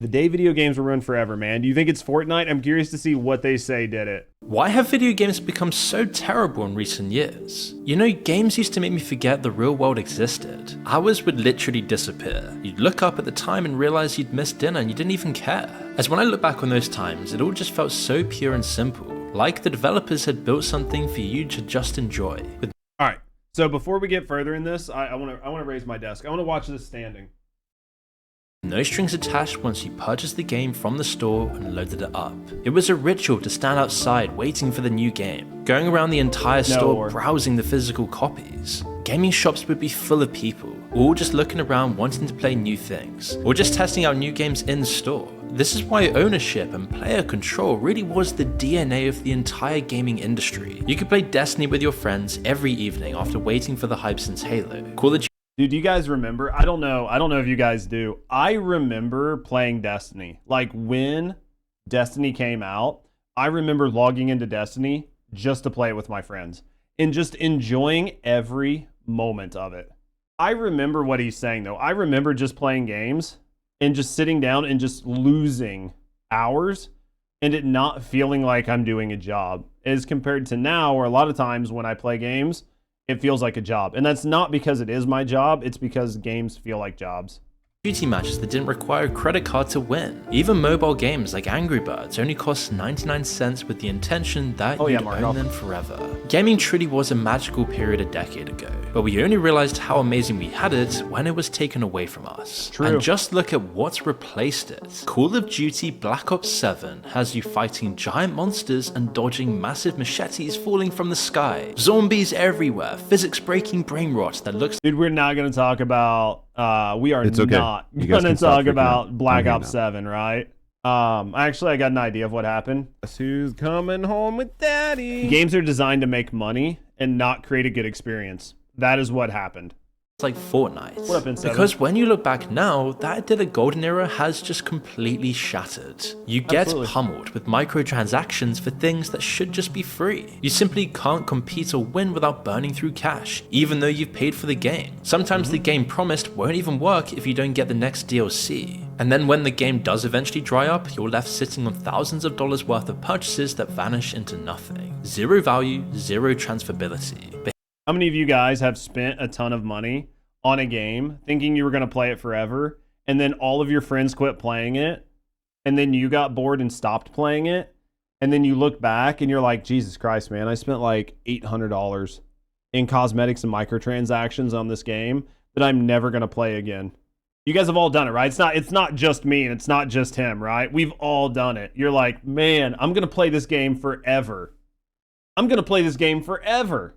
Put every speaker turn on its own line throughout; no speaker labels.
The day video games were ruined forever, man. Do you think it's Fortnite? I'm curious to see what they say did it.
Why have video games become so terrible in recent years? You know, games used to make me forget the real world existed. Hours would literally disappear. You'd look up at the time and realize you'd missed dinner and you didn't even care. As when I look back on those times, it all just felt so pure and simple. Like the developers had built something for you to just enjoy.
All right, so before we get further in this, I want to raise my desk. I want to watch this standing.
No strings attached once you purchased the game from the store and loaded it up. It was a ritual to stand outside waiting for the new game, going around the entire store browsing the physical copies. Gaming shops would be full of people, all just looking around wanting to play new things, or just testing out new games in store. This is why ownership and player control really was the DNA of the entire gaming industry. You could play Destiny with your friends every evening after waiting for the hype since Halo.
Dude, do you guys remember? I don't know if you guys do. I remember playing Destiny. Like when Destiny came out, I remember logging into Destiny just to play it with my friends and just enjoying every moment of it. I remember what he's saying though. I remember just playing games and just sitting down and just losing hours and it not feeling like I'm doing a job, as compared to now where a lot of times when I play games, it feels like a job. And that's not because it is my job, it's because games feel like jobs.
Duty matches that didn't require a credit card to win. Even mobile games like Angry Birds only cost 99 cents with the intention that you'd own them forever. Gaming truly was a magical period a decade ago, but we only realized how amazing we had it when it was taken away from us.
True.
And just look at what's replaced it. Call of Duty Black Ops 7 has you fighting giant monsters and dodging massive machetes falling from the sky. Zombies everywhere, physics-breaking brain rot that looks—
Dude, we're not going to talk about, we are
It's okay.
not going to talk about Black Ops 7, right? Actually, I got an idea of what happened.
Guess who's coming home with daddy?
Games are designed to make money and not create a good experience. That is what happened.
like Fortnite.
What up, N7?
Because when you look back now, that idyllic golden era has just completely shattered. You get pummeled with microtransactions for things that should just be free. You simply can't compete or win without burning through cash, even though you've paid for the game. Sometimes the game promised won't even work if you don't get the next DLC. And then when the game does eventually dry up, you're left sitting on thousands of dollars worth of purchases that vanish into nothing. Zero value, zero transferability.
How many of you guys have spent a ton of money on a game thinking you were going to play it forever, and then all of your friends quit playing it, and then you got bored and stopped playing it, and then you look back and you're like, Jesus Christ, man, I spent like $800 in cosmetics and microtransactions on this game that I'm never going to play again. You guys have all done it, right? It's not just me and it's not just him, right? We've all done it. You're like, man, I'm going to play this game forever. I'm going to play this game forever.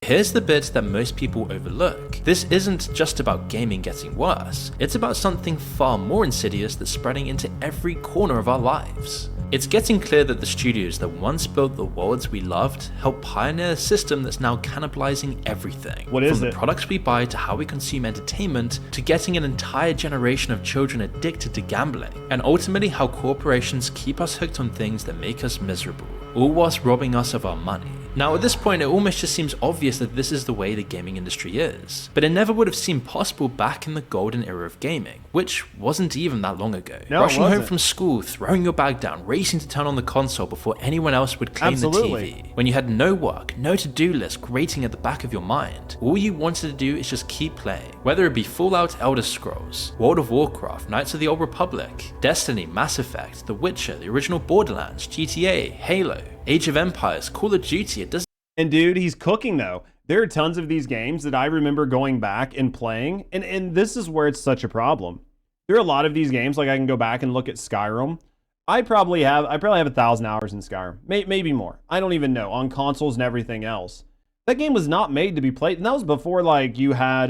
Here's the bit that most people overlook. This isn't just about gaming getting worse. It's about something far more insidious that's spreading into every corner of our lives. It's getting clear that the studios that once built the worlds we loved helped pioneer a system that's now cannibalizing everything.
What is
From
it?
the products we buy to how we consume entertainment, to getting an entire generation of children addicted to gambling, and ultimately how corporations keep us hooked on things that make us miserable, all whilst robbing us of our money. Now at this point it almost just seems obvious that this is the way the gaming industry is, but it never would have seemed possible back in the golden era of gaming, which wasn't even that long ago.
No,
Rushing
it
home
wasn't.
from school, throwing your bag down, racing to turn on the console before anyone else would claim the TV. When you had no work, no to-do list grating at the back of your mind, all you wanted to do is just keep playing. Whether it be Fallout, Elder Scrolls, World of Warcraft, Knights of the Old Republic, Destiny, Mass Effect, The Witcher, the original Borderlands, GTA, Halo, Age of Empires, Call of Duty, it doesn't.
And dude, he's cooking though. There are tons of these games that I remember going back and playing, and this is where it's such a problem. There are a lot of these games, like I can go back and look at Skyrim. I probably have 1,000 hours in Skyrim, maybe more. I don't even know, on consoles and everything else. That game was not made to be played, and that was before like you had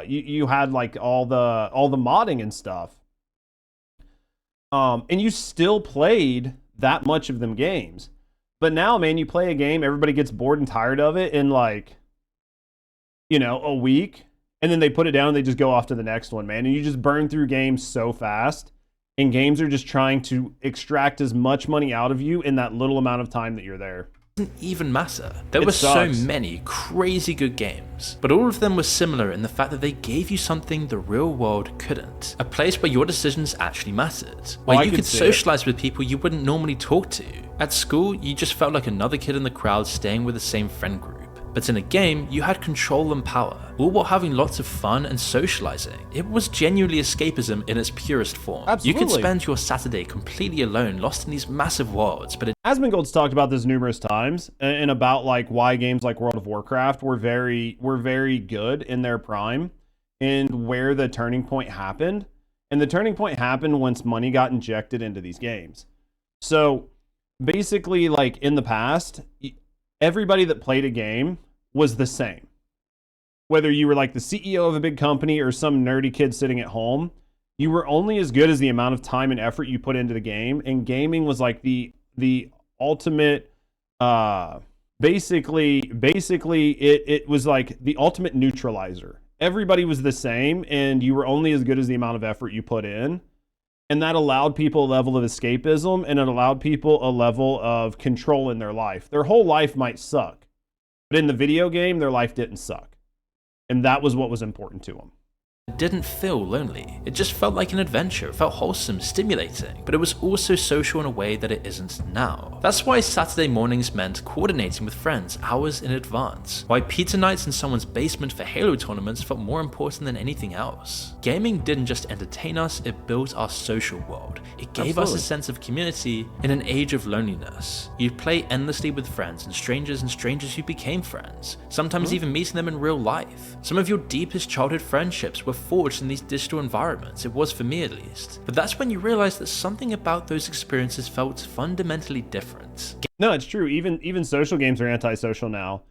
you had like all the modding and stuff. And you still played that much of them games. But now, man, you play a game, everybody gets bored and tired of it in like, you know, a week, and then they put it down and they just go off to the next one, man. And you just burn through games so fast, and games are just trying to extract as much money out of you in that little amount of time that you're there.
doesn't even matter. There were so many crazy good games, but all of them were similar in the fact that they gave you something the real world couldn't. A place where your decisions actually mattered, where you could socialize with people you wouldn't normally talk to. At school, you just felt like another kid in the crowd staying with the same friend group. But in a game, you had control and power, all while having lots of fun and socializing. It was genuinely escapism in its purest form.
Absolutely.
You could spend your Saturday completely alone, lost in these massive worlds, but
Asmongold's talked about this numerous times, and about like why games like World of Warcraft were very good in their prime, and where the turning point happened. And the turning point happened once money got injected into these games. So basically, like in the past, everybody that played a game was the same. Whether you were like the CEO of a big company or some nerdy kid sitting at home, you were only as good as the amount of time and effort you put into the game. And gaming was like the ultimate, basically it was like the ultimate neutralizer. Everybody was the same, and you were only as good as the amount of effort you put in. And that allowed people a level of escapism, and it allowed people a level of control in their life. Their whole life might suck, but in the video game, their life didn't suck. And that was what was important to them.
It didn't feel lonely. It just felt like an adventure. It felt wholesome, stimulating, but it was also social in a way that it isn't now. That's why Saturday mornings meant coordinating with friends hours in advance. Why pizza nights in someone's basement for Halo tournaments felt more important than anything else. Gaming didn't just entertain us, it built our social world. It gave us a sense of community in an age of loneliness. You'd play endlessly with friends and strangers who became friends, sometimes even meeting them in real life. Some of your deepest childhood friendships were forged in these digital environments. It was for me at least. But that's when you realize that something about those experiences felt fundamentally different.
No, it's true. Even social games are antisocial now.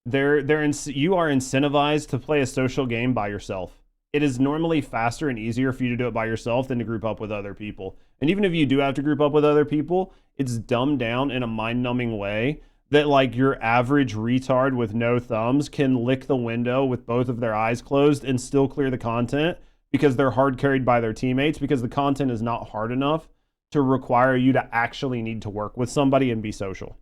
You are incentivized to play a social game by yourself. It is normally faster and easier for you to do it by yourself than to group up with other people. And even if you do have to group up with other people, it's dumbed down in a mind-numbing way that like your average retard with no thumbs can lick the window with both of their eyes closed and still clear the content because they're hard carried by their teammates, because the content is not hard enough to require you to actually need to work with somebody and be social.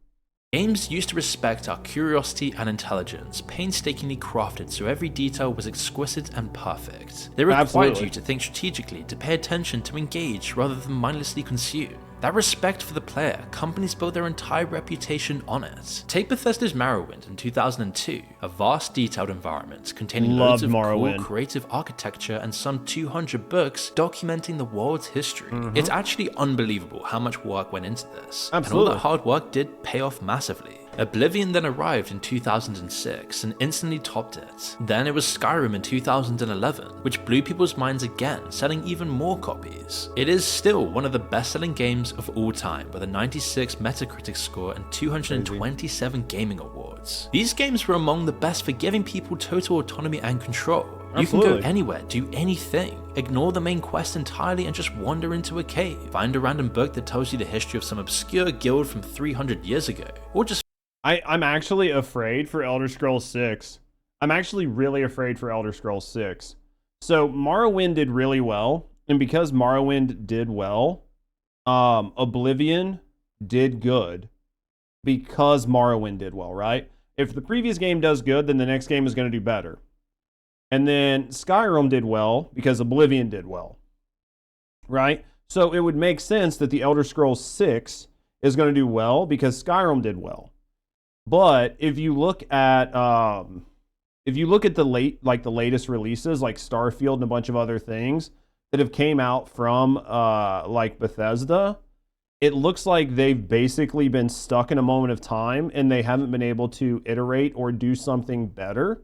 Games used to respect our curiosity and intelligence, painstakingly crafted so every detail was exquisite and perfect. They required you to think strategically, to pay attention, to engage rather than mindlessly consume. That respect for the player, companies built their entire reputation on it. Take Bethesda's Morrowind in 2002, a vast detailed environment containing loads of cool creative architecture and some 200 books documenting the world's history. It's actually unbelievable how much work went into this. And all that hard work did pay off massively. Oblivion then arrived in 2006 and instantly topped it. Then it was Skyrim in 2011, which blew people's minds again, selling even more copies. It is still one of the best-selling games of all time, with a 96 Metacritic score and 227 gaming awards. These games were among the best for giving people total autonomy and control. You can go anywhere, do anything, ignore the main quest entirely and just wander into a cave, find a random book that tells you the history of some obscure guild from 300 years ago, or just
I'm actually afraid for Elder Scrolls 6. I'm actually really afraid for Elder Scrolls 6. So Morrowind did really well, and because Morrowind did well, Oblivion did good because Morrowind did well, right? If the previous game does good, then the next game is going to do better. And then Skyrim did well because Oblivion did well, right? So it would make sense that the Elder Scrolls 6 is going to do well because Skyrim did well. But if you look at the latest releases like Starfield and a bunch of other things that have came out from like Bethesda, it looks like they've basically been stuck in a moment of time and they haven't been able to iterate or do something better.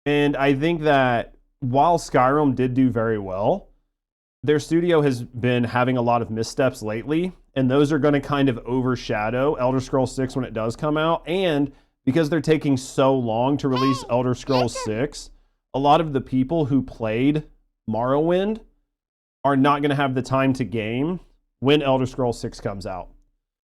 And I think that while Skyrim did do very well, their studio has been having a lot of missteps lately, and those are going to kind of overshadow Elder Scrolls 6 when it does come out. And because they're taking so long to release Elder Scrolls 6, a lot of the people who played Morrowind are not going to have the time to game when Elder Scrolls 6 comes out.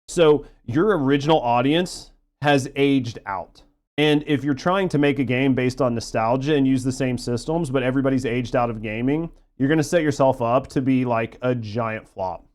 So your original audience has aged out. And if you're trying to make a game based on nostalgia and use the same systems, but everybody's aged out of gaming, you're going to set yourself up to be like a giant flop.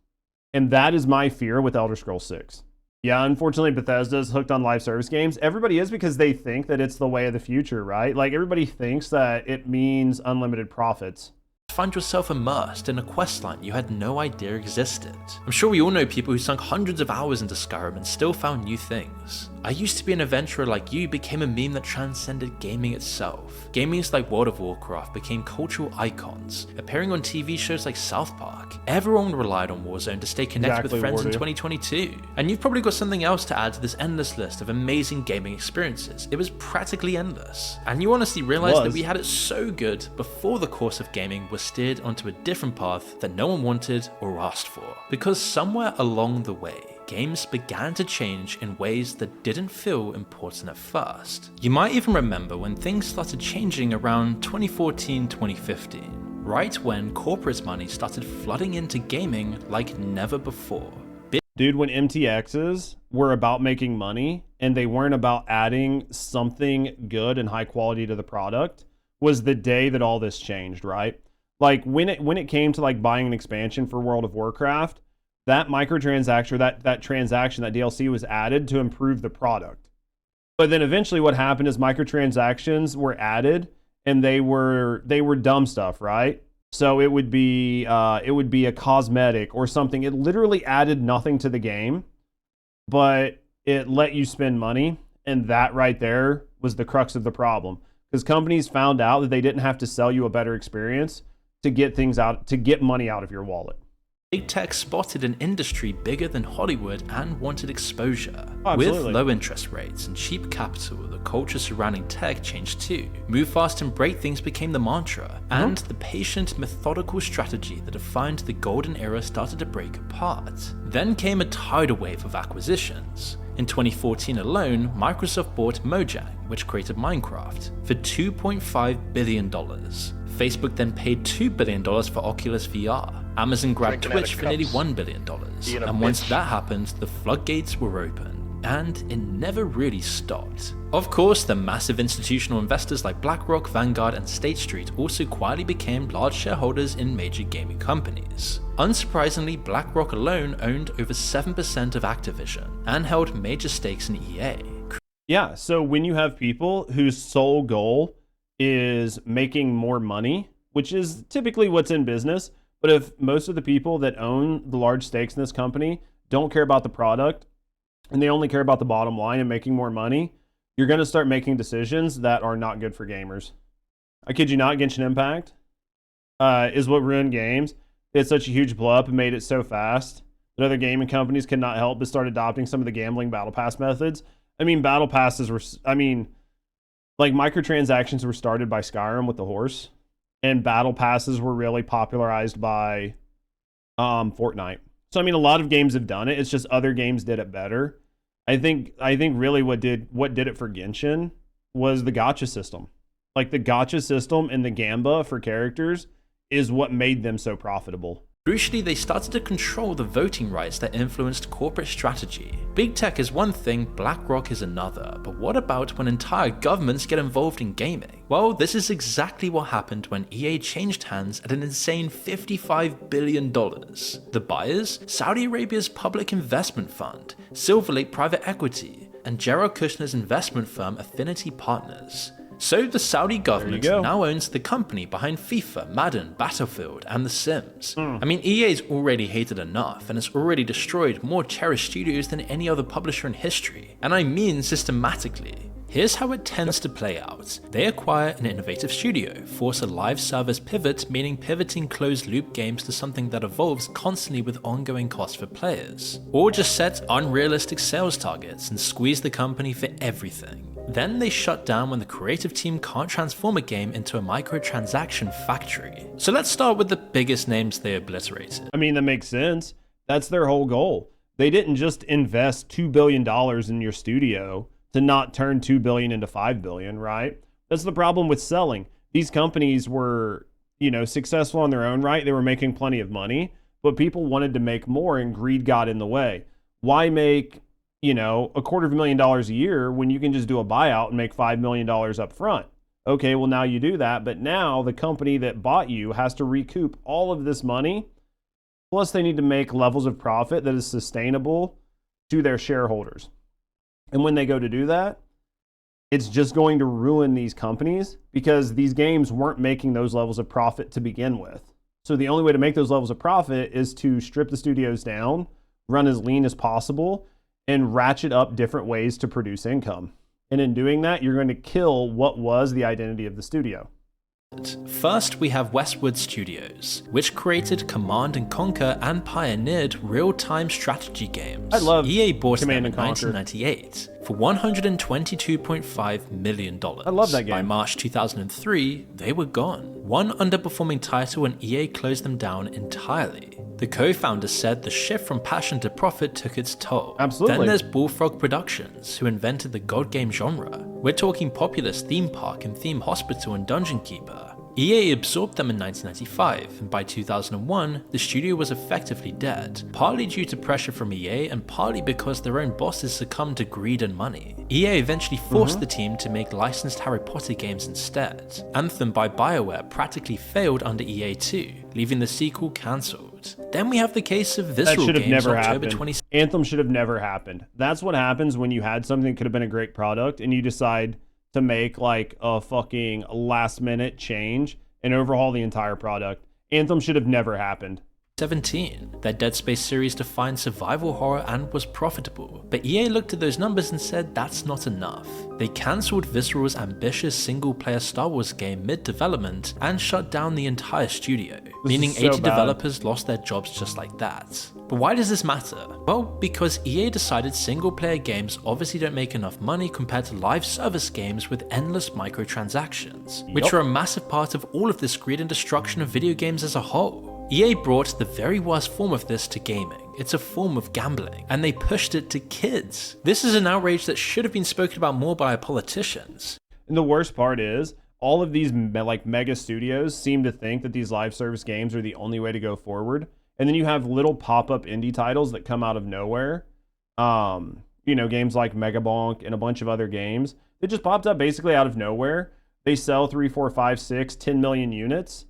And that is my fear with Elder Scrolls 6. Yeah, unfortunately, Bethesda's hooked on live service games. Everybody is because they think that it's the way of the future, right? Like, everybody thinks that it means unlimited profits.
Find yourself immersed in a questline you had no idea existed. I'm sure we all know people who sunk hundreds of hours into Skyrim and still found new things. I used to be an adventurer like you became a meme that transcended gaming itself. Gamers like World of Warcraft became cultural icons, appearing on TV shows like South Park. Everyone relied on Warzone to stay connected with friends in 2022. And you've probably got something else to add to this endless list of amazing gaming experiences. It was practically endless. And you honestly realized that we had it so good before the course of gaming was steered onto a different path that no one wanted or asked for. Because somewhere along the way, games began to change in ways that didn't feel important at first. You might even remember when things started changing around 2014-2015, right when corporate money started flooding into gaming like never before.
Dude, when MTXs were about making money and they weren't about adding something good and high quality to the product, was the day that all this changed, right? Like when it came to like buying an expansion for World of Warcraft, that microtransaction, that transaction, that DLC was added to improve the product. But then eventually what happened is microtransactions were added and they were dumb stuff, right? So it would be a cosmetic or something. It literally added nothing to the game, but it let you spend money, and that right there was the crux of the problem. Because companies found out that they didn't have to sell you a better experience to get things out, to get money out of your wallet.
Big tech spotted an industry bigger than Hollywood and wanted exposure.
Oh,
with low interest rates and cheap capital, the culture surrounding tech changed too. Move fast and break things became the mantra, and the patient, methodical strategy that defined the golden era started to break apart. Then came a tidal wave of acquisitions. In 2014 alone, Microsoft bought Mojang, which created Minecraft, for $2.5 billion. Facebook then paid $2 billion for Oculus VR. Amazon grabbed Twitch for nearly $1 billion. And once that happened, the floodgates were open. And it never really stopped. Of course, the massive institutional investors like BlackRock, Vanguard, and State Street also quietly became large shareholders in major gaming companies. Unsurprisingly, BlackRock alone owned over 7% of Activision and held major stakes in EA.
Yeah, so when you have people whose sole goal is making more money, which is typically what's in business, but if most of the people that own the large stakes in this company don't care about the product and they only care about the bottom line and making more money, you're going to start making decisions that are not good for gamers. I kid you not, Genshin Impact is what ruined games. It's such a huge blow up and made it so fast that other gaming companies could not help but start adopting some of the gambling battle pass methods. I mean, battle passes were, like microtransactions were started by Skyrim with the horse, and battle passes were really popularized by Fortnite. So I mean, a lot of games have done it. It's just other games did it better. I think really what did it for Genshin was the gacha system. Like the gacha system and the gamba for characters is what made them so profitable.
Crucially, they started to control the voting rights that influenced corporate strategy. Big tech is one thing, BlackRock is another, but what about when entire governments get involved in gaming? Well, this is exactly what happened when EA changed hands at an insane $55 billion. The buyers? Saudi Arabia's public investment fund, Silver Lake Private Equity, and Jared Kushner's investment firm Affinity Partners. So the Saudi government now owns the company behind FIFA, Madden, Battlefield, and The Sims. I mean, EA's already hated enough, and it's already destroyed more cherished studios than any other publisher in history. And I mean systematically. Here's how it tends to play out. They acquire an innovative studio, force a live service pivot, meaning pivoting closed-loop games to something that evolves constantly with ongoing costs for players. Or just set unrealistic sales targets and squeeze the company for everything. Then they shut down when the creative team can't transform a game into a microtransaction factory. So let's start with the biggest names they obliterated.
I mean, that makes sense. That's their whole goal. They didn't just invest $2 billion in your studio to not turn $2 billion into $5 billion, right? That's the problem with selling. These companies were, successful on their own right. They were making plenty of money, but people wanted to make more and greed got in the way. Why make, $250,000 a year when you can just do a buyout and make $5 million up front? Okay, well now you do that, but now the company that bought you has to recoup all of this money. Plus they need to make levels of profit that is sustainable to their shareholders. And when they go to do that, it's just going to ruin these companies because these games weren't making those levels of profit to begin with. So the only way to make those levels of profit is to strip the studios down, run as lean as possible, and ratchet up different ways to produce income. And in doing that, you're going to kill what was the identity of the studio.
First, we have Westwood Studios, which created Command & Conquer and pioneered real-time strategy games.
I love
EA bought them
Command
in
& Conquer.
1998 for $122.5 million.
I love that game.
By March 2003, they were gone. One underperforming title and EA closed them down entirely. The co-founder said the shift from passion to profit took its toll.
Absolutely.
Then there's Bullfrog Productions, who invented the God game genre. We're talking Populous Theme Park and Theme Hospital and Dungeon Keeper. EA absorbed them in 1995, and by 2001, the studio was effectively dead, partly due to pressure from EA and partly because their own bosses succumbed to greed and money. EA eventually forced the team to make licensed Harry Potter games instead. Anthem by BioWare practically failed under EA too, leaving the sequel cancelled. Then we have the case of Visceral
That should have
Games
never
October
happened.
20...
Anthem should have never happened. That's what happens when you had something that could have been a great product and you decide to make like a fucking last minute change and overhaul the entire product. Anthem should have never happened.
2017, their Dead Space series defined survival horror and was profitable, but EA looked at those numbers and said that's not enough. They cancelled Visceral's ambitious single-player Star Wars game mid-development and shut down the entire studio, meaning 80 developers lost their jobs just like that. But why does this matter? Well, because EA decided single-player games obviously don't make enough money compared to live service games with endless microtransactions, which are a massive part of all of this greed and destruction of video games as a whole. EA brought the very worst form of this to gaming. It's a form of gambling, and they pushed it to kids. This is an outrage that should have been spoken about more by our politicians.
And the worst part is, all of these mega studios seem to think that these live service games are the only way to go forward. And then you have little pop-up indie titles that come out of nowhere. Games like Megabonk and a bunch of other games that just popped up basically out of nowhere. They sell 3, 4, 5, 6, 10 million units.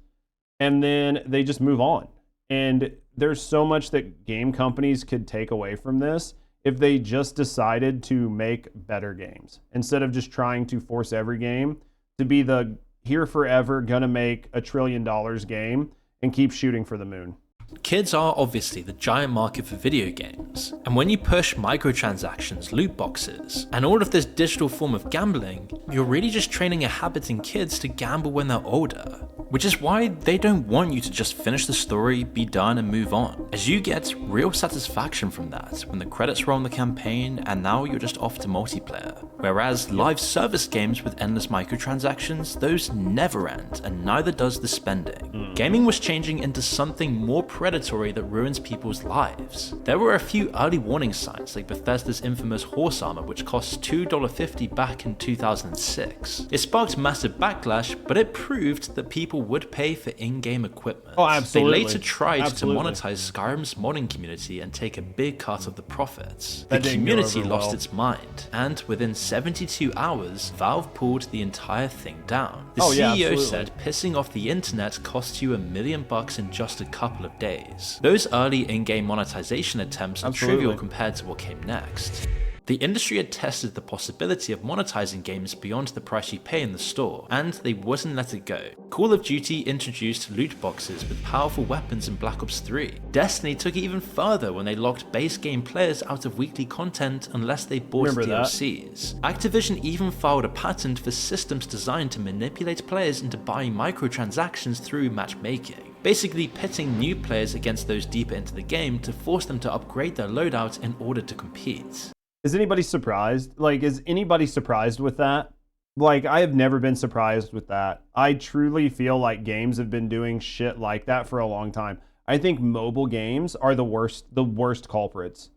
And then they just move on. And there's so much that game companies could take away from this if they just decided to make better games instead of just trying to force every game to be the here forever gonna make $1 trillion game and keep shooting for the moon.
Kids are obviously the giant market for video games, and when you push microtransactions, loot boxes, and all of this digital form of gambling, you're really just training a habit in kids to gamble when they're older. Which is why they don't want you to just finish the story, be done, and move on, as you get real satisfaction from that when the credits roll on the campaign and now you're just off to multiplayer. Whereas live service games with endless microtransactions, those never end, and neither does the spending. Gaming was changing into something more predatory that ruins people's lives. There were a few early warning signs, like Bethesda's infamous horse armor, which cost $2.50 back in 2006. It sparked massive backlash, but it proved that people would pay for in-game equipment.
Oh, absolutely.
They later tried
Absolutely.
to monetize Skyrim's modding community and take a big cut of the profits.
That
The
didn't go
community
over
lost
well.
its mind, and within 72 hours, Valve pulled the entire thing down. The
Oh, yeah,
CEO
absolutely.
said pissing off the internet cost you $1 million in just a couple of days. Those early in-game monetization attempts are
Absolutely.
trivial compared to what came next. The industry had tested the possibility of monetizing games beyond the price you pay in the store, and they wouldn't let it go. Call of Duty introduced loot boxes with powerful weapons in Black Ops 3. Destiny took it even further when they locked base game players out of weekly content unless they bought
Remember that.
DLCs. Activision even filed a patent for systems designed to manipulate players into buying microtransactions through matchmaking, basically pitting new players against those deeper into the game to force them to upgrade their loadout in order to compete.
Is anybody surprised? Is anybody surprised with that? I have never been surprised with that. I truly feel like games have been doing shit like that for a long time. I think mobile games are the worst culprits.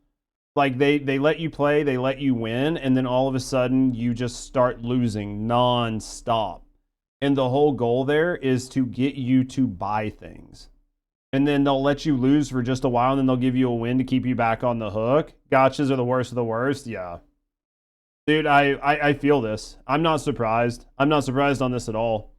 They let you play, they let you win, and then all of a sudden you just start losing non-stop. And the whole goal there is to get you to buy things. And then they'll let you lose for just a while, and then they'll give you a win to keep you back on the hook. Gotchas are the worst of the worst. Yeah. Dude, I feel this. I'm not surprised. I'm not surprised on this at all.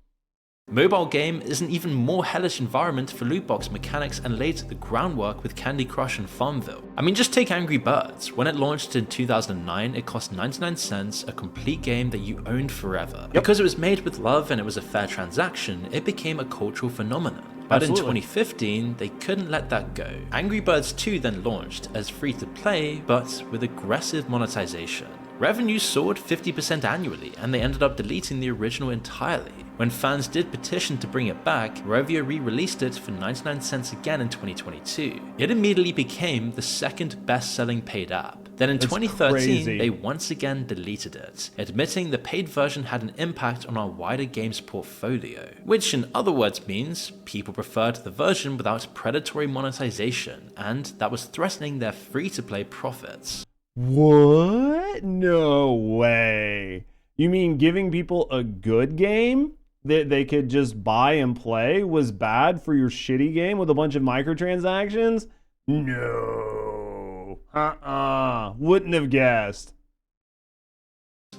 Mobile game is an even more hellish environment for loot box mechanics and laid the groundwork with Candy Crush and Farmville. I mean, just take Angry Birds. When it launched in 2009, it cost 99 cents, a complete game that you owned forever. Yep. Because it was made with love and it was a fair transaction, it became a cultural phenomenon. But
Absolutely.
in 2015, they couldn't let that go. Angry Birds 2 then launched as free-to-play, but with aggressive monetization. Revenues soared 50% annually, and they ended up deleting the original entirely. When fans did petition to bring it back, Rovio re-released it for 99 cents again in 2022. It immediately became the second best-selling paid app. Then in 2013, they once again deleted it, admitting the paid version had an impact on our wider games portfolio, which in other words means people preferred the version without predatory monetization, and that was threatening their free-to-play profits.
What? No way. You mean giving people a good game that they could just buy and play was bad for your shitty game with a bunch of microtransactions? No. Wouldn't have guessed.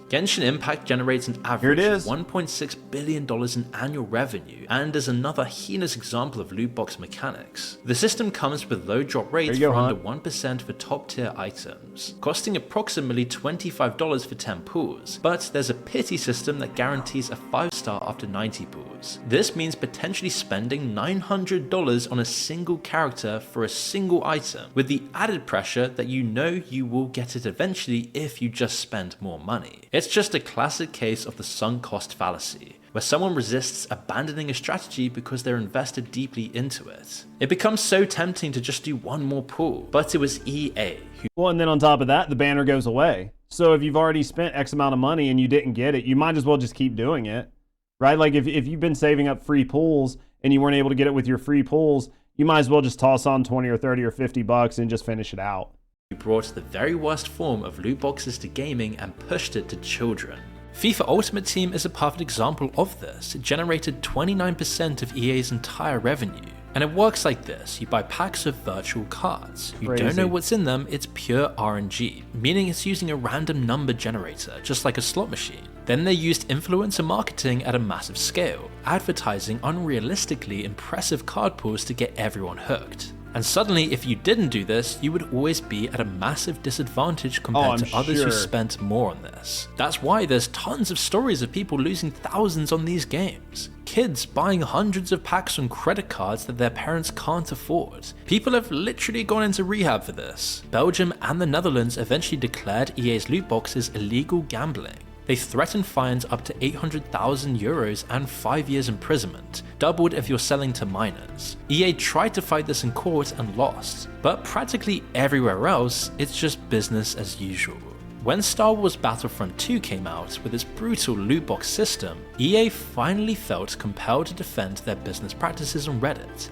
Genshin Impact generates an average of $1.6 billion in annual revenue and is another heinous example of loot box mechanics. The system comes with low drop rates for under 1% for top tier items, costing approximately $25 for 10 pulls, but there's a pity system that guarantees a 5-star after 90 pulls. This means potentially spending $900 on a single character for a single item, with the added pressure that you know you will get it eventually if you just spend more money. It's just a classic case of the sunk cost fallacy, where someone resists abandoning a strategy because they're invested deeply into it. It becomes so tempting to just do one more pull, but it was EA who...
Well, and then on top of that, the banner goes away. So if you've already spent X amount of money and you didn't get it, you might as well just keep doing it, right? Like if you've been saving up free pulls and you weren't able to get it with your free pulls, you might as well just toss on 20 or 30 or 50 bucks and just finish it out.
Who brought the very worst form of loot boxes to gaming and pushed it to children. FIFA Ultimate Team is a perfect example of this. It generated 29% of EA's entire revenue. And it works like this: you buy packs of virtual cards. You don't know what's in them, it's pure RNG, meaning it's using a random number generator, just like a slot machine. Then they used influencer marketing at a massive scale, advertising unrealistically impressive card pulls to get everyone hooked. And suddenly, if you didn't do this, you would always be at a massive disadvantage compared to others who spent more on this. That's why there's tons of stories of people losing thousands on these games. Kids buying hundreds of packs on credit cards that their parents can't afford. People have literally gone into rehab for this. Belgium and the Netherlands eventually declared EA's loot boxes illegal gambling. They threatened fines up to 800,000 euros and 5 years imprisonment, doubled if you're selling to minors. EA tried to fight this in court and lost, but practically everywhere else, it's just business as usual. When Star Wars Battlefront 2 came out with its brutal loot box system, EA finally felt compelled to defend their business practices on Reddit.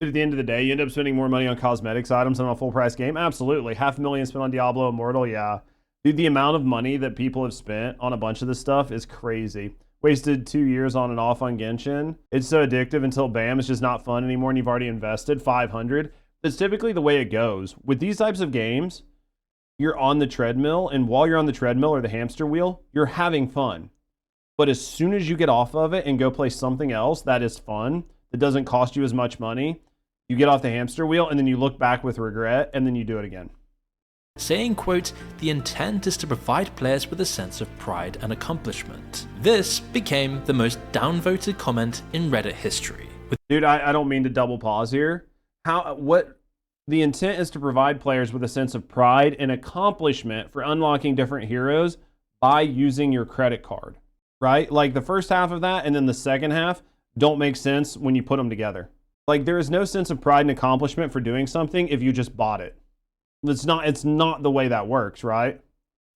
At the end of the day, you end up spending more money on cosmetics items than on a full price game? Absolutely. $500,000 spent on Diablo Immortal? Yeah. Dude, the amount of money that people have spent on a bunch of this stuff is crazy. Wasted 2 years on and off on Genshin. It's so addictive until bam, it's just not fun anymore and you've already invested $500. It's typically the way it goes. With these types of games, you're on the treadmill, and while you're on the treadmill or the hamster wheel, you're having fun. But as soon as you get off of it and go play something else that is fun, that doesn't cost you as much money, you get off the hamster wheel and then you look back with regret and then you do it again.
Saying, quote, the intent is to provide players with a sense of pride and accomplishment. This became the most downvoted comment in Reddit history.
Dude, I don't mean to double pause here. The intent is to provide players with a sense of pride and accomplishment for unlocking different heroes by using your credit card, right? Like the first half of that and then the second half don't make sense when you put them together. Like there is no sense of pride and accomplishment for doing something if you just bought it. It's not the way that works, right?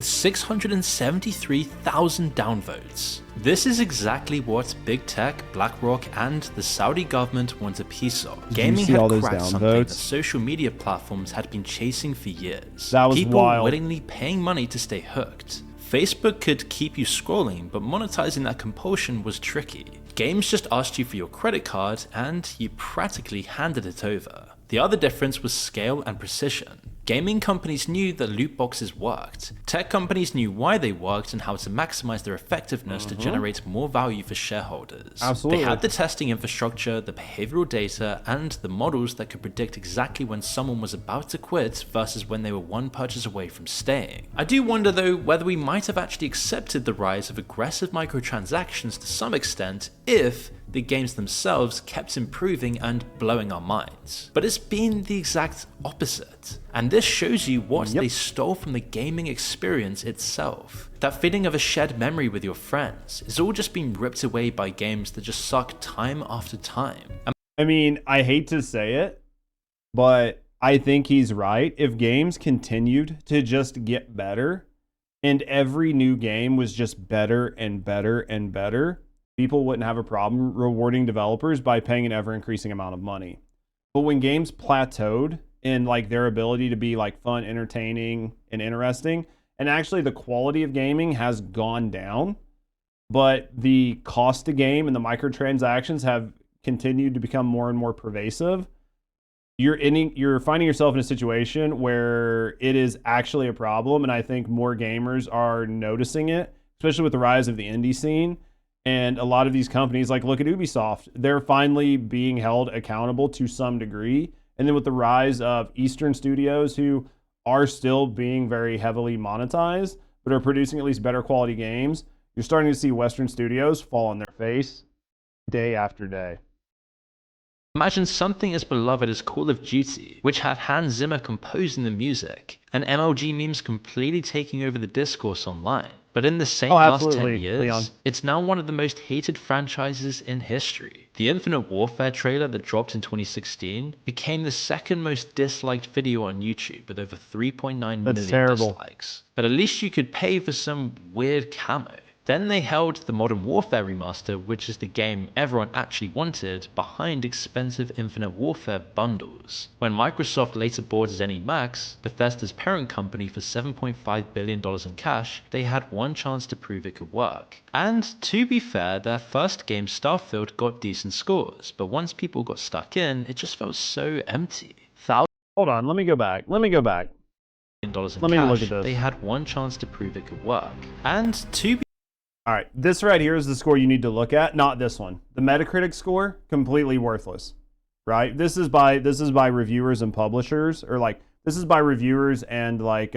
673,000 downvotes. This is exactly what big tech, BlackRock, and the Saudi government want a piece of. Gaming had cracked something that social media platforms had been chasing for years.
That was
People
wild.
willingly paying money to stay hooked. Facebook could keep you scrolling, but monetizing that compulsion was tricky. Games just asked you for your credit card, and you practically handed it over. The other difference was scale and precision. Gaming companies knew that loot boxes worked. Tech companies knew why they worked and how to maximize their effectiveness to generate more value for shareholders.
Absolutely.
They had the testing infrastructure, the behavioral data, and the models that could predict exactly when someone was about to quit versus when they were one purchase away from staying. I do wonder though whether we might have actually accepted the rise of aggressive microtransactions to some extent if the games themselves kept improving and blowing our minds. But it's been the exact opposite. And this shows you what they stole from the gaming experience itself. That feeling of a shared memory with your friends is all just being ripped away by games that just suck time after time.
I mean, I hate to say it, but I think he's right. If games continued to just get better and every new game was just better and better and better, people wouldn't have a problem rewarding developers by paying an ever-increasing amount of money. But when games plateaued in like their ability to be like fun, entertaining, and interesting, and actually the quality of gaming has gone down, but the cost to game and the microtransactions have continued to become more and more pervasive, you're finding yourself in a situation where it is actually a problem, and I think more gamers are noticing it, especially with the rise of the indie scene. And a lot of these companies, like look at Ubisoft, they're finally being held accountable to some degree. And then with the rise of Eastern studios who are still being very heavily monetized, but are producing at least better quality games, you're starting to see Western studios fall on their face day after day.
Imagine something as beloved as Call of Duty, which had Hans Zimmer composing the music, and MLG memes completely taking over the discourse online. But in the same last 10 years, Leon, it's now one of the most hated franchises in history. The Infinite Warfare trailer that dropped in 2016 became the second most disliked video on YouTube with over 3.9 million dislikes. But at least you could pay for some weird camo. Then they held the Modern Warfare remaster, which is the game everyone actually wanted, behind expensive Infinite Warfare bundles. When Microsoft later bought ZeniMax, Bethesda's parent company, for $7.5 billion in cash, they had one chance to prove it could work. And to be fair, their first game, Starfield, got decent scores, but once people got stuck in, it just felt so empty.
Hold on, let me go back. Let me look at this.
They had one chance to prove it could work. And to be
All right, this right here is the score you need to look at, not this one. The Metacritic score, completely worthless, right? This is by reviewers and publishers, or like this is by reviewers and like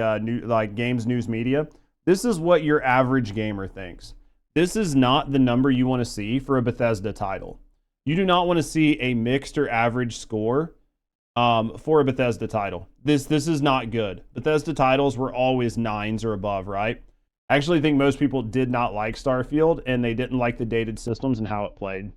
games news media. This is what your average gamer thinks. This is not the number you want to see for a Bethesda title. You do not want to see a mixed or average score for a Bethesda title. This is not good. Bethesda titles were always 9s or above, right? I actually think most people did not like Starfield, and they didn't like the dated systems and how it played.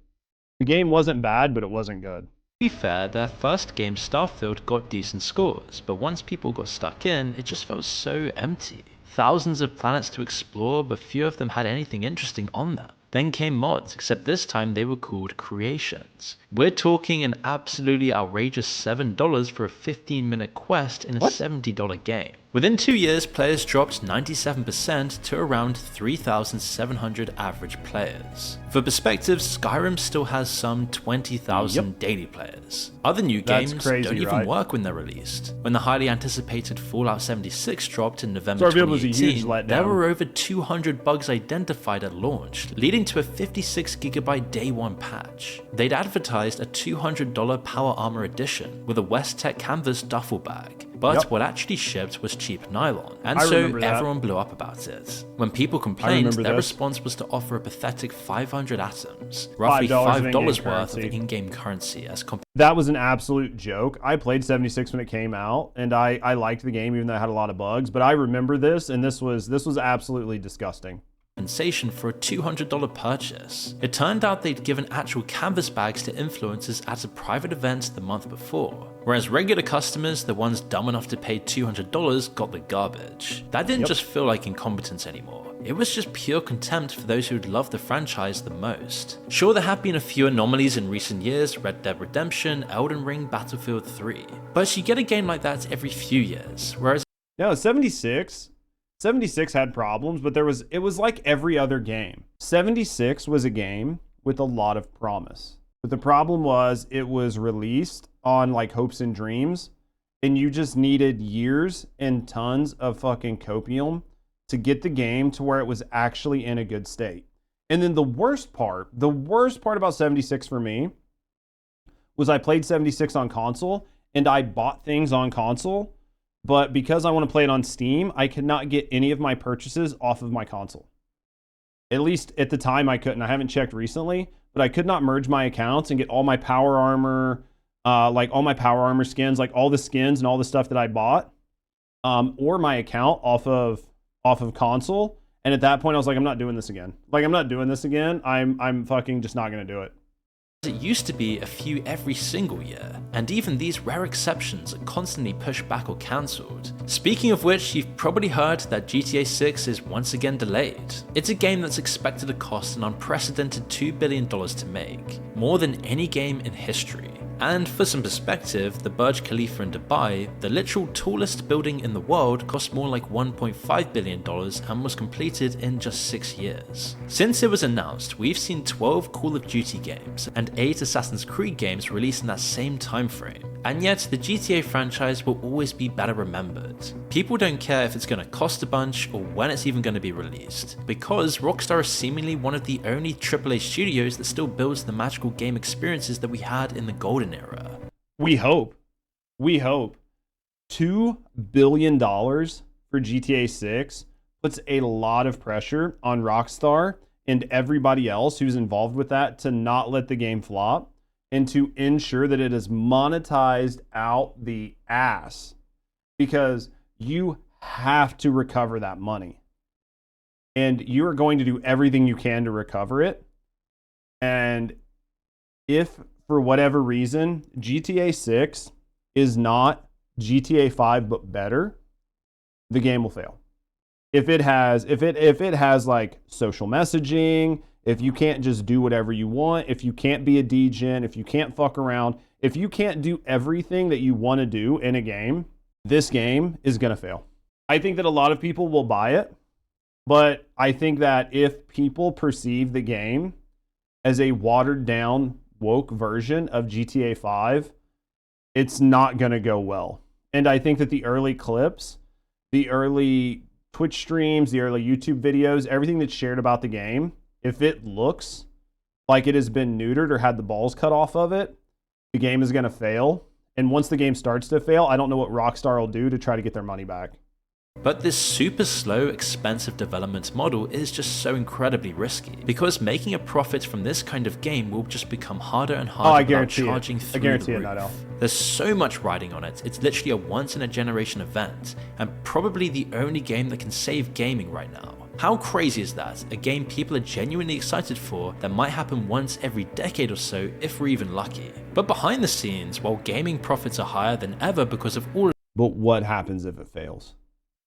The game wasn't bad, but it wasn't good.
To be fair, their first game, Starfield, got decent scores, but once people got stuck in, it just felt so empty. Thousands of planets to explore, but few of them had anything interesting on them. Then came mods, except this time they were called creations. We're talking an absolutely outrageous $7 for a 15-minute quest in a $70 game. Within 2 years, players dropped 97% to around 3,700 average players. For perspective, Skyrim still has some 20,000 daily players. Other new games don't even work when they're released. When the highly anticipated Fallout 76 dropped in November 2018, there were over 200 bugs identified at launch, leading to a 56GB day one patch. They'd advertised a $200 Power Armor edition with a West Tech canvas duffel bag. But what actually shipped was cheap nylon, and so everyone blew up about it. When people complained, their response was to offer a pathetic 500 atoms, roughly $5 worth of in-game currency as compared.
That was an absolute joke. I played 76 when it came out, and I liked the game even though it had a lot of bugs, but I remember this, and this was absolutely disgusting.
Compensation for a $200 purchase. It turned out they'd given actual canvas bags to influencers at a private event the month before, whereas regular customers, the ones dumb enough to pay $200, got the garbage. That didn't just feel like incompetence anymore. It was just pure contempt for those who'd loved the franchise the most. Sure, there have been a few anomalies in recent years, Red Dead Redemption, Elden Ring, Battlefield 3, but you get a game like that every few years, whereas
no, 76 had problems, but it was like every other game. 76 was a game with a lot of promise. But the problem was it was released on like hopes and dreams, and you just needed years and tons of fucking copium to get the game to where it was actually in a good state. And then the worst part about 76 for me was I played 76 on console and I bought things on console, but because I want to play it on Steam, I could not get any of my purchases off of my console. At least at the time I couldn't. I haven't checked recently, but I could not merge my accounts and get all my power armor, like all my power armor skins, like all the skins and all the stuff that I bought, or my account off of console. And at that point I was like, I'm not doing this again. I'm fucking just not going to do it.
It used to be a few every single year, and even these rare exceptions are constantly pushed back or cancelled. Speaking of which, you've probably heard that GTA 6 is once again delayed. It's a game that's expected to cost an unprecedented $2 billion to make, more than any game in history. And for some perspective, the Burj Khalifa in Dubai, the literal tallest building in the world, cost more like $1.5 billion and was completed in just 6 years. Since it was announced, we've seen 12 Call of Duty games and 8 Assassin's Creed games released in that same time frame. And yet, the GTA franchise will always be better remembered. People don't care if it's going to cost a bunch or when it's even going to be released, because Rockstar is seemingly one of the only AAA studios that still builds the magical game experiences that we had in the golden era.
We hope. $2 billion for GTA 6 puts a lot of pressure on Rockstar and everybody else who's involved with that to not let the game flop and to ensure that it is monetized out the ass, because you have to recover that money. And you are going to do everything you can to recover it. And if for whatever reason GTA 6 is not GTA 5 but better, the game will fail. If it has like social messaging, if you can't just do whatever you want, if you can't be a degen, if you can't fuck around, if you can't do everything that you want to do in a game, this game is going to fail. I think that a lot of people will buy it, but I think that if people perceive the game as a watered down, woke version of GTA 5, it's not going to go well. And I think that the early clips, the early Twitch streams, the early YouTube videos, everything that's shared about the game, if it looks like it has been neutered or had the balls cut off of it, the game is going to fail. And once the game starts to fail, I don't know what Rockstar will do to try to get their money back.
But this super slow, expensive development model is just so incredibly risky, because making a profit from this kind of game will just become harder and harder without charging through the roof. There's so much riding on it, it's literally a once-in-a-generation event, and probably the only game that can save gaming right now. How crazy is that? A game people are genuinely excited for that might happen once every decade or so if we're even lucky. But behind the scenes, while gaming profits are higher than ever because of all...
But what happens if it fails?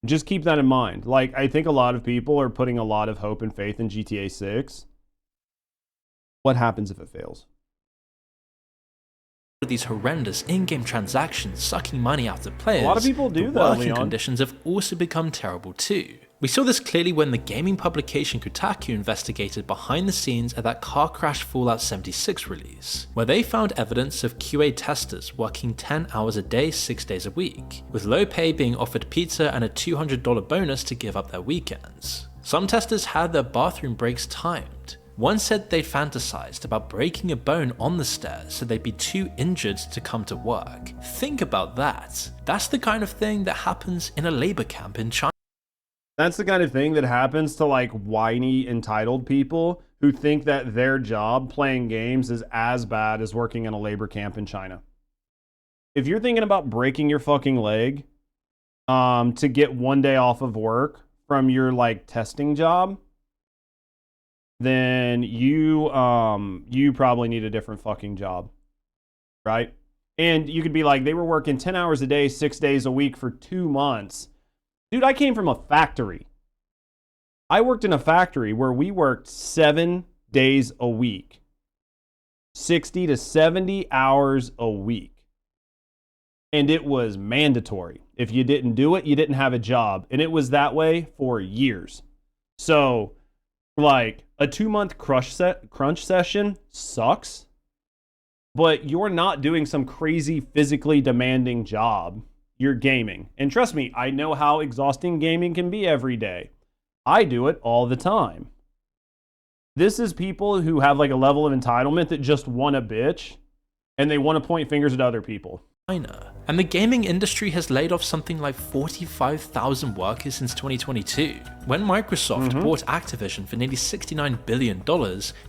Just keep that in mind. Like, I think a lot of people are putting a lot of hope and faith in GTA 6. What happens if it fails?
These horrendous in-game transactions sucking money out of players,
a lot of people do
the
that,
working
Leon.
conditions have also become terrible too. We saw this clearly when the gaming publication Kotaku investigated behind the scenes at that car crash Fallout 76 release, where they found evidence of QA testers working 10 hours a day, 6 days a week, with low pay being offered pizza and a $200 bonus to give up their weekends. Some testers had their bathroom breaks timed. One said they'd fantasized about breaking a bone on the stairs so they'd be too injured to come to work. Think about that. That's the kind of thing that happens in a labor camp in China.
That's the kind of thing that happens to like whiny, entitled people who think that their job playing games is as bad as working in a labor camp in China. If you're thinking about breaking your fucking leg to get one day off of work from your like testing job, then you probably need a different fucking job, right? And you could be like, they were working 10 hours a day, 6 days a week for 2 months. Dude, I came from a factory. I worked in a factory where we worked 7 days a week, 60 to 70 hours a week. And it was mandatory. If you didn't do it, you didn't have a job. And it was that way for years. So, like, a 2-month crunch session sucks, but you're not doing some crazy physically demanding job you're gaming. And trust me, I know how exhausting gaming can be every day. I do it all the time. This is people who have like a level of entitlement that just want a bitch and they want to point fingers at other people.
And the gaming industry has laid off something like 45,000 workers since 2022. When Microsoft bought Activision for nearly $69 billion,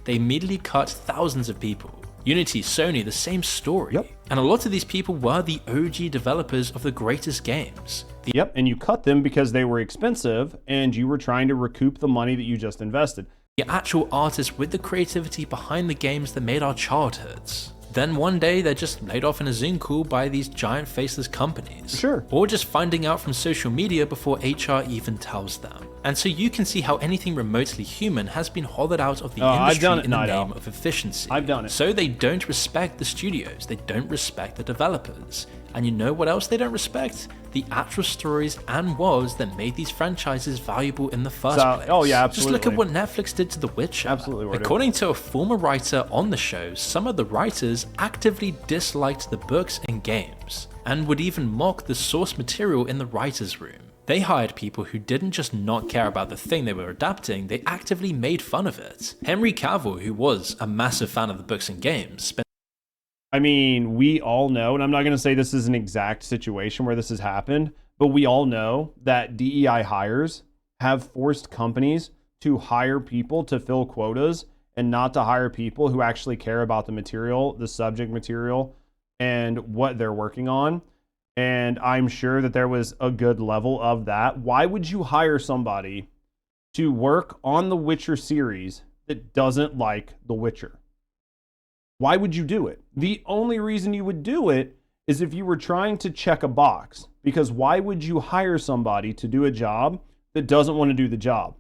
they immediately cut thousands of people. Unity, Sony, the same story.
Yep.
And a lot of these people were the OG developers of the greatest games.
Yep, and you cut them because they were expensive and you were trying to recoup the money that you just invested.
The actual artists with the creativity behind the games that made our childhoods. Then one day they're just laid off in a Zoom call by these giant faceless companies.
Sure.
Or just finding out from social media before HR even tells them. And so you can see how anything remotely human has been hollowed out of the industry in the name of efficiency.
I've done it.
So they don't respect the studios, they don't respect the developers. And you know what else they don't respect? The actual stories and worlds that made these franchises valuable in the first place.
Oh yeah, absolutely.
Just look at what Netflix did to The Witcher.
Absolutely.
According to a former writer on the show, some of the writers actively disliked the books and games, and would even mock the source material in the writer's room. They hired people who didn't just not care about the thing they were adapting, they actively made fun of it. Henry Cavill, who was a massive fan of the books and games, spent
I mean, we all know, and I'm not going to say this is an exact situation where this has happened, but we all know that DEI hires have forced companies to hire people to fill quotas and not to hire people who actually care about the material, the subject material, and what they're working on. And I'm sure that there was a good level of that. Why would you hire somebody to work on the Witcher series that doesn't like The Witcher? Why would you do it? The only reason you would do it is if you were trying to check a box. Because why would you hire somebody to do a job that doesn't want to do the job?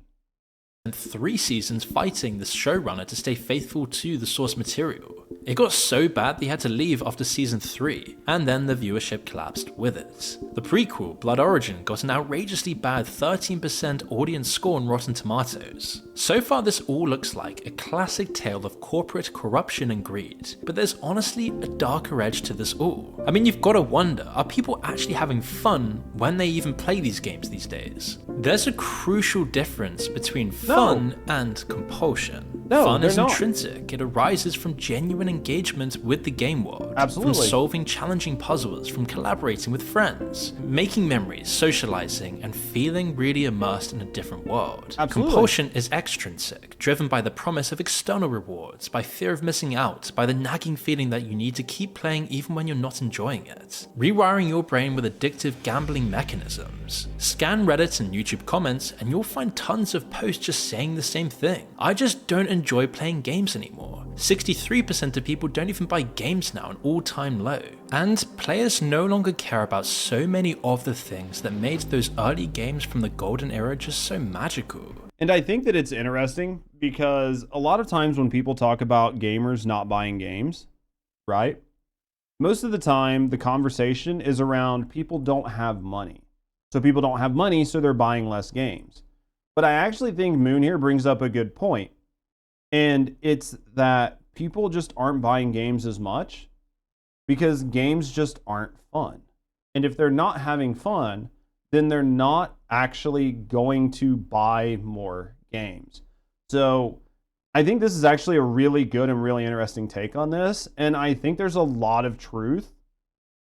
3 seasons fighting the showrunner to stay faithful to the source material. It got so bad they had to leave after season 3, and then the viewership collapsed with it. The prequel, Blood Origin, got an outrageously bad 13% audience score on Rotten Tomatoes. So far this all looks like a classic tale of corporate corruption and greed, but there's honestly a darker edge to this all. I mean, you've got to wonder, are people actually having fun when they even play these games these days? There's a crucial difference between fun and compulsion. Fun is intrinsic. It arises from genuine engagement with the game world.
Absolutely.
From solving challenging puzzles, from collaborating with friends, making memories, socializing, and feeling really immersed in a different world.
Absolutely.
Compulsion is extrinsic, driven by the promise of external rewards, by fear of missing out, by the nagging feeling that you need to keep playing even when you're not enjoying it. Rewiring your brain with addictive gambling mechanisms. Scan Reddit and YouTube comments and you'll find tons of posts just saying the same thing. I just don't enjoy playing games anymore. 63% of people don't even buy games now, an all-time low. And players no longer care about so many of the things that made those early games from the golden era just so magical.
And I think that it's interesting because a lot of times when people talk about gamers not buying games, right? Most of the time the conversation is around people don't have money. So people don't have money, so they're buying less games. But I actually think Moon here brings up a good point. And it's that people just aren't buying games as much because games just aren't fun. And if they're not having fun, then they're not actually going to buy more games. So I think this is actually a really good and really interesting take on this. And I think there's a lot of truth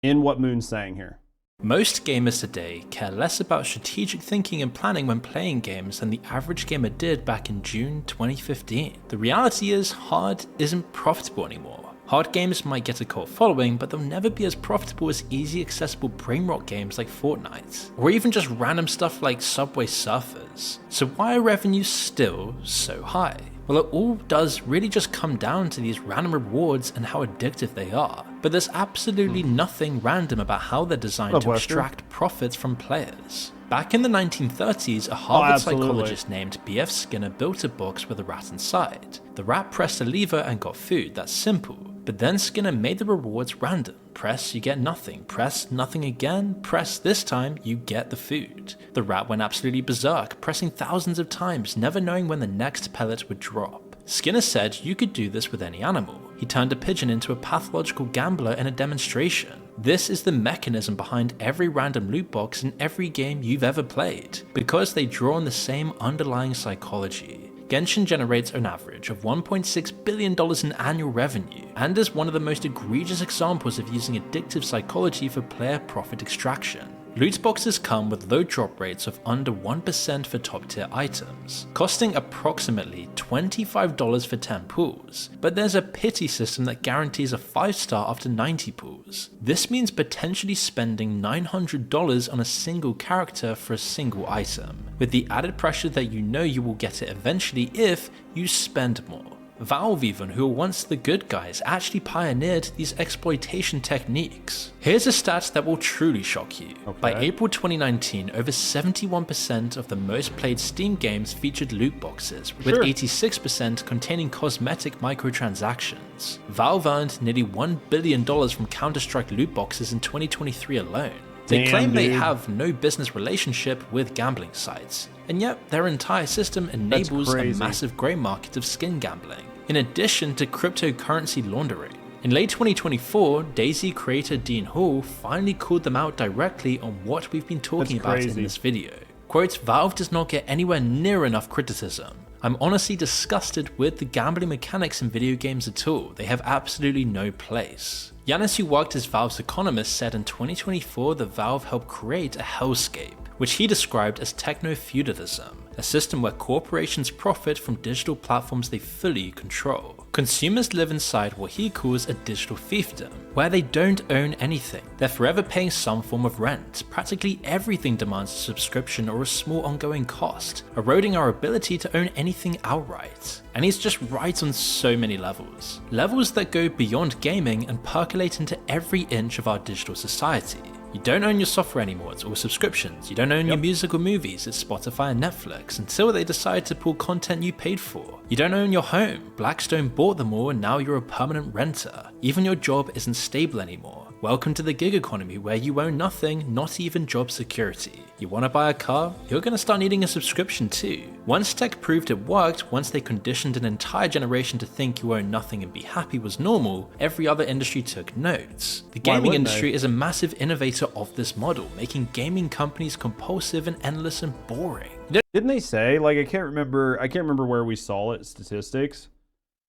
in what Moon's saying here.
Most gamers today care less about strategic thinking and planning when playing games than the average gamer did back in June 2015. The reality is, hard isn't profitable anymore. Hard games might get a cult following, but they'll never be as profitable as easy accessible brainrot games like Fortnite, or even just random stuff like Subway Surfers. So why are revenues still so high? Well, it all does really just come down to these random rewards and how addictive they are. But there's absolutely nothing random about how they're designed to extract profits from players. Back in the 1930s, a Harvard psychologist named B.F. Skinner built a box with a rat inside. The rat pressed a lever and got food, that's simple. But then Skinner made the rewards random. Press, you get nothing. Press, nothing again. Press, this time, you get the food. The rat went absolutely berserk, pressing thousands of times, never knowing when the next pellet would drop. Skinner said you could do this with any animal. He turned a pigeon into a pathological gambler in a demonstration. This is the mechanism behind every random loot box in every game you've ever played, because they draw on the same underlying psychology. Genshin generates an average of $1.6 billion in annual revenue, and is one of the most egregious examples of using addictive psychology for player profit extraction. Loot boxes come with low drop rates of under 1% for top tier items, costing approximately $25 for 10 pulls, but there's a pity system that guarantees a 5-star after 90 pulls. This means potentially spending $900 on a single character for a single item, with the added pressure that you know you will get it eventually if you spend more. Valve even, who were once the good guys, actually pioneered these exploitation techniques. Here's a stat that will truly shock you.
Okay.
By April 2019, over 71% of the most played Steam games featured loot boxes, with 86% containing cosmetic microtransactions. Valve earned nearly $1 billion from Counter-Strike loot boxes in 2023 alone. They claim they have no business relationship with gambling sites, and yet their entire system enables a massive grey market of skin gambling, in addition to cryptocurrency laundering. In late 2024, DayZ creator Dean Hall finally called them out directly on what we've been talking about in this video. Quote, "Valve does not get anywhere near enough criticism. I'm honestly disgusted with the gambling mechanics in video games at all. They have absolutely no place." Yanis, who worked as Valve's economist, said in 2024 that Valve helped create a hellscape, which he described as techno-feudalism, a system where corporations profit from digital platforms they fully control. Consumers live inside what he calls a digital fiefdom, where they don't own anything. They're forever paying some form of rent. Practically everything demands a subscription or a small ongoing cost, eroding our ability to own anything outright. And he's just right on so many levels. Levels that go beyond gaming and percolate into every inch of our digital society. You don't own your software anymore, it's all subscriptions. You don't own your music or movies, it's Spotify and Netflix, until they decide to pull content you paid for. You don't own your home, Blackstone bought them all and now you're a permanent renter. Even your job isn't stable anymore. Welcome to the gig economy where you own nothing, not even job security. You want to buy a car? You're going to start needing a subscription too. Once tech proved it worked, once they conditioned an entire generation to think you own nothing and be happy was normal, every other industry took notes. The gaming industry is a massive innovator of this model, making gaming companies compulsive and endless and boring.
Didn't they say, like, I can't remember where we saw it, statistics,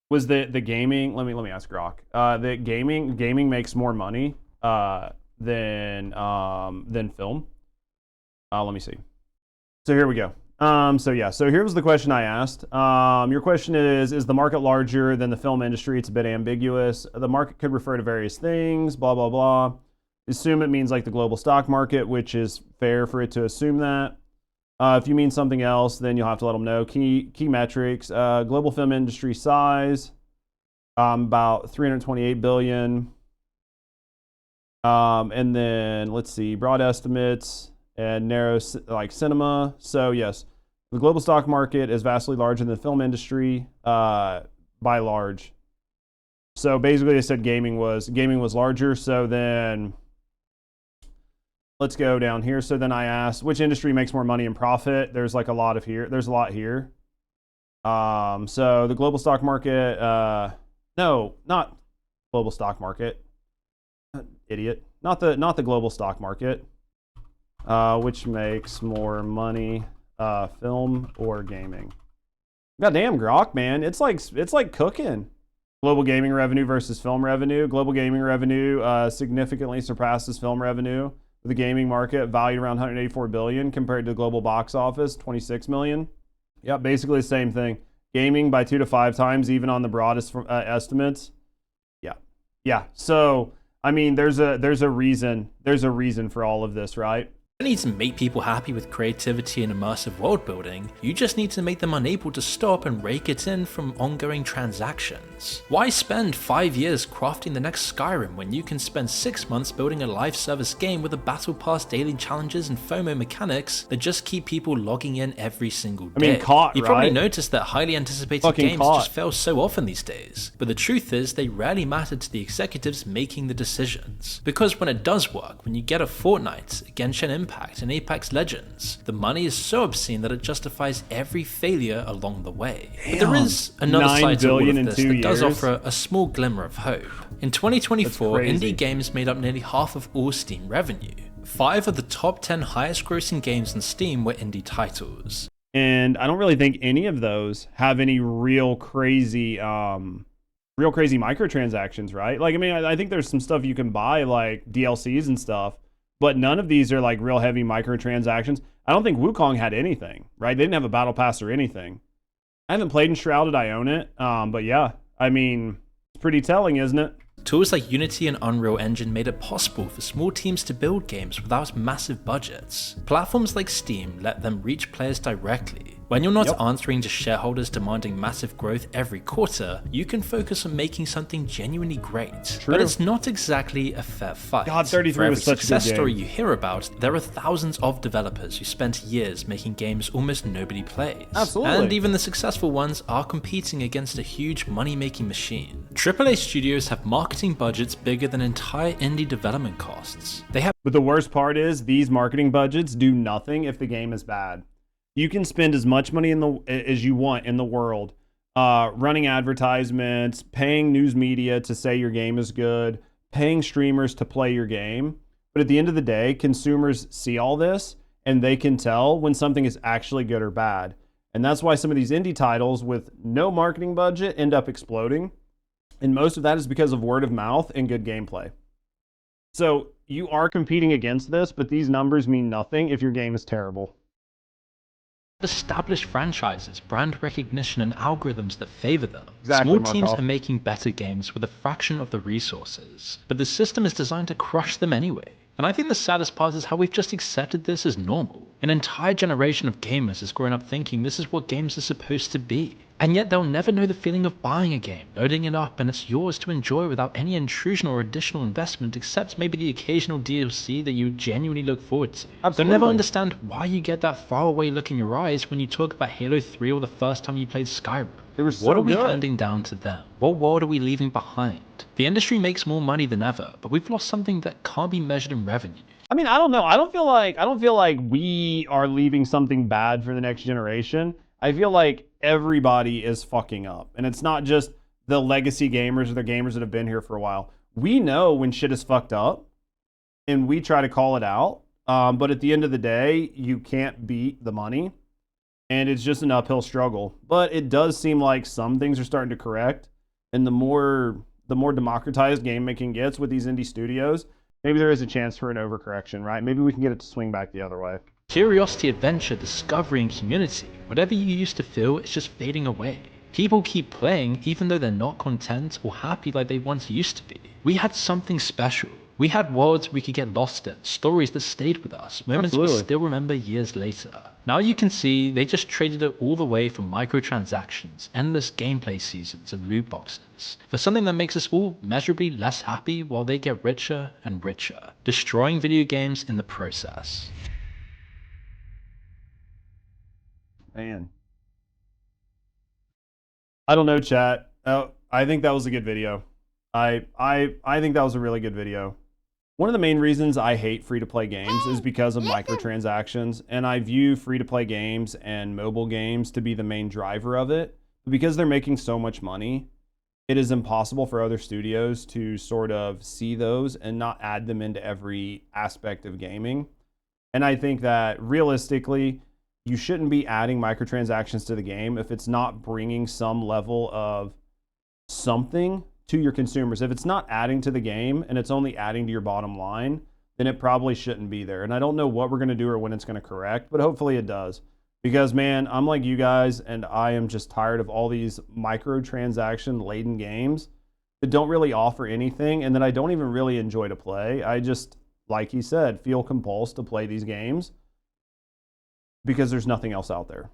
was the gaming, let me ask Grok, that gaming makes more money than film. Let me see. So here we go. So here was the question I asked. Your question is the market larger than the film industry? It's a bit ambiguous. The market could refer to various things, blah, blah, blah. Assume it means like the global stock market, which is fair for it to assume that. If you mean something else, then you'll have to let them know. Key metrics, global film industry size, about 328 billion. And then let's see, broad estimates and narrow like cinema. So yes, the global stock market is vastly larger than the film industry by large. So basically they said gaming was larger. So then let's go down here. So then I asked, which industry makes more money and profit? There's like a lot here. There's a lot here. So the global stock market, no, not global stock market. Idiot. Not the global stock market. Which makes more money, film or gaming? Goddamn, Grok, man. It's like cooking. Global gaming revenue versus film revenue. Global gaming revenue significantly surpasses film revenue. The gaming market valued around 184 billion compared to the global box office 26 million. Yeah, basically the same thing. Gaming by 2 to 5 times, even on the broadest estimates. Yeah. So I mean, there's a reason for all of this, right?
You don't need to make people happy with creativity and immersive world building, you just need to make them unable to stop and rake it in from ongoing transactions. Why spend 5 years crafting the next Skyrim when you can spend 6 months building a live service game with a battle pass, daily challenges and FOMO mechanics that just keep people logging in every single day?
I mean, caught,
You probably noticed that highly anticipated games just fail so often these days, but the truth is they rarely matter to the executives making the decisions. Because when it does work, when you get a Fortnite, a Genshin Impact, and Apex Legends, the money is so obscene that it justifies every failure along the way. But there is another side to all of this that does offer a small glimmer of hope. In 2024,
That's crazy.
indie games made up nearly half of all Steam revenue. 5 of the top 10 highest grossing games on Steam were indie titles.
And I don't really think any of those have any real crazy microtransactions, right? Like, I mean, I think there's some stuff you can buy, like DLCs and stuff, but none of these are like real heavy microtransactions. I don't think Wukong had anything, right? They didn't have a battle pass or anything. I haven't played Enshrouded, I own it. But yeah, I mean, it's pretty telling, isn't it?
Tools like Unity and Unreal Engine made it possible for small teams to build games without massive budgets. Platforms like Steam let them reach players directly. When you're not answering to shareholders demanding massive growth every quarter, you can focus on making something genuinely great.
True.
But it's not exactly a fair fight.
God, 33
For every
was such a good
success story
game.
you hear about, there are thousands of developers who spent years making games almost nobody plays.
Absolutely.
And even the successful ones are competing against a huge money-making machine. AAA studios have marketing budgets bigger than entire indie development costs. They have
But the worst part is these marketing budgets do nothing if the game is bad. You can spend as much money as you want in the world, running advertisements, paying news media to say your game is good, paying streamers to play your game. But at the end of the day, consumers see all this and they can tell when something is actually good or bad. And that's why some of these indie titles with no marketing budget end up exploding. And most of that is because of word of mouth and good gameplay. So you are competing against this, but these numbers mean nothing if your game is terrible.
established franchises, brand recognition, and algorithms that favor them.
Exactly,
Small teams
Markov.
are making better games with a fraction of the resources, but the system is designed to crush them anyway. And I think the saddest part is how we've just accepted this as normal. An entire generation of gamers has grown up thinking this is what games are supposed to be. And yet they'll never know the feeling of buying a game, loading it up, and it's yours to enjoy without any intrusion or additional investment except maybe the occasional DLC that you genuinely look forward to. They'll never
Absolutely.
understand why you get that faraway look in your eyes when you talk about Halo 3 or the first time you played Skyrim.
They were so
What are we
good.
handing down to them? What world are we leaving behind? The industry makes more money than ever, but we've lost something that can't be measured in revenue.
I mean, I don't know. I don't feel like we are leaving something bad for the next generation. I feel like everybody is fucking up. And it's not just the legacy gamers or the gamers that have been here for a while. We know when shit is fucked up and we try to call it out. But at the end of the day, you can't beat the money. And it's just an uphill struggle. But it does seem like some things are starting to correct. And the more democratized game making gets with these indie studios, maybe there is a chance for an overcorrection, right? Maybe we can get it to swing back the other way.
Curiosity, adventure, discovery, and community. Whatever you used to feel, it's just fading away. People keep playing even though they're not content or happy like they once used to be. We had something special. We had worlds we could get lost in, stories that stayed with us, moments we
Absolutely.
still remember years later. Now you can see they just traded it all the way for microtransactions, endless gameplay seasons, and loot boxes, for something that makes us all measurably less happy while they get richer and richer, destroying video games in the process.
Man. I don't know, chat. I think that was a good video. I think that was a really good video. One of the main reasons I hate free-to-play games is because of microtransactions, and I view free-to-play games and mobile games to be the main driver of it. But because they're making so much money, it is impossible for other studios to sort of see those and not add them into every aspect of gaming. And I think that realistically, you shouldn't be adding microtransactions to the game if it's not bringing some level of something to your consumers. If it's not adding to the game and it's only adding to your bottom line, then it probably shouldn't be there. And I don't know what we're going to do or when it's going to correct, but hopefully it does. Because, man, I'm like you guys, and I am just tired of all these microtransaction-laden games that don't really offer anything and that I don't even really enjoy to play. I just, like he said, feel compulsed to play these games because there's nothing else out there.